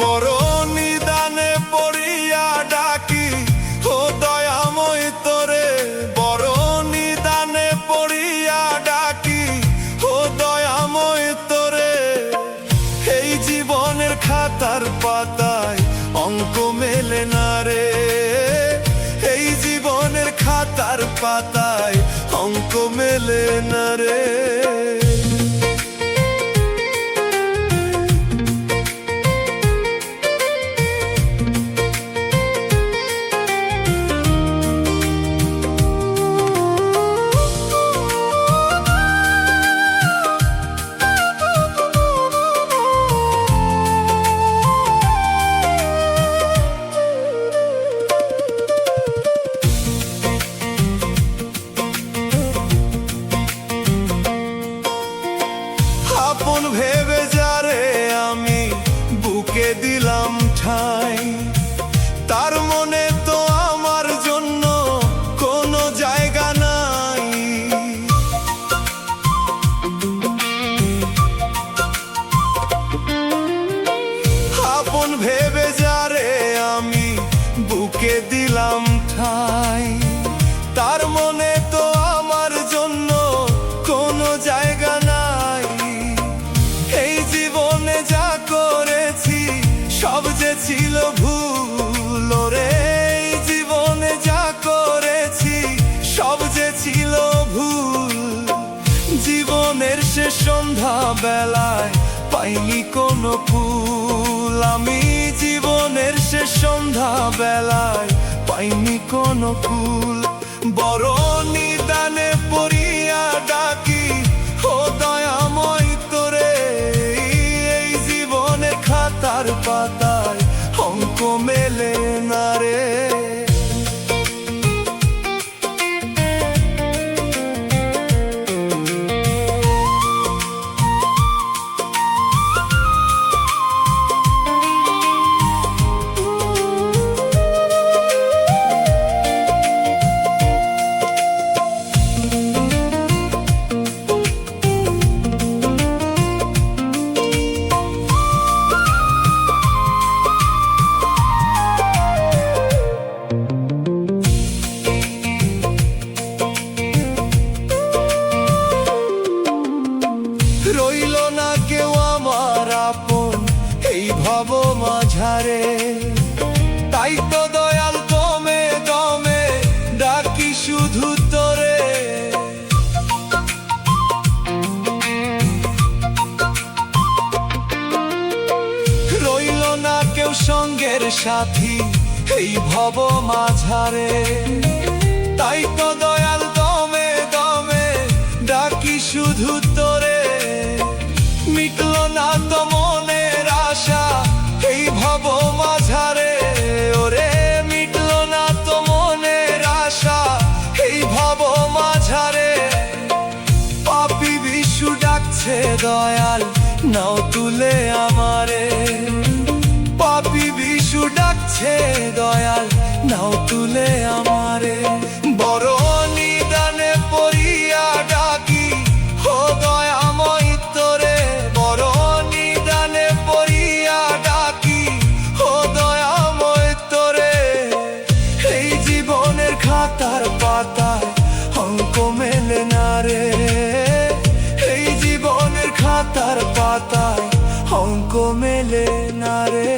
বড় নিদানে পড়িয়া ডাকি ও দয়াময় তোরে, বড় নিদানে পড়িয়া ডাকি ও দয়াময় তোরে। এই জীবনের খাতার পাতায় অঙ্ক মেলে না রে, এই জীবনের খাতার পাতায় অঙ্ক মেলে না রে। আপন ভেবে যারে আমি বুকে দিলাম ঠাই, তার মনে তো আমার জন্য কোনো জায়গা নাই। আপন ভেবে যারে আমি বুকে দিলাম ঠাই, তার মনে তো আমার জন্য কোনো জায়গা নাই। এই জীবনে যা করেছি সব যে ছিল ভুল রে, এই জীবনে যা করেছি সব যে ছিল ভুল। জীবনের শেষ সন্ধ্যা বেলায় পাইনি কোনো ফুল, আমি জীবনের শেষ সন্ধ্যা বেলায় পাইনি কোনো ফুল। বড় নিদানে পড়িয়া ডাকি ও দয়াময় তোরে, এই জীবনের খাতার পাতায় অঙ্ক মেলে না রে। রইল না কেউ আমার আপন এই ভব মাঝারে, তাই তো দয়াল দমে দমে ডাকি শুধু তোরে। রইল না কেউ সঙ্গের সাথী এই ভব মাঝারে, তাই তো দয়াল দমে দমে ডাকি শুধু তোরে। মিটল না তো মনের আশা এই ভব মাঝারে, ওরে মিটল না তো মনের আশা এই ভব মাঝারে। পাপী বিশু ডাকছে দয়াল নাও তুলে আমারে, পাপী বিশু ডাকছে দয়াল নাও তুলে আমারে। বড় নিদানে পড়িয়া ডাকি ও দয়াময় তোরে, বড় নিদানে পড়িয়া ডাকি ও দয়াময় তোরে। এই জীবনের খাতার পাতায় অঙ্ক মেলে না রে, এই জীবনের খাতার পাতায় অঙ্ক মেলে না রে।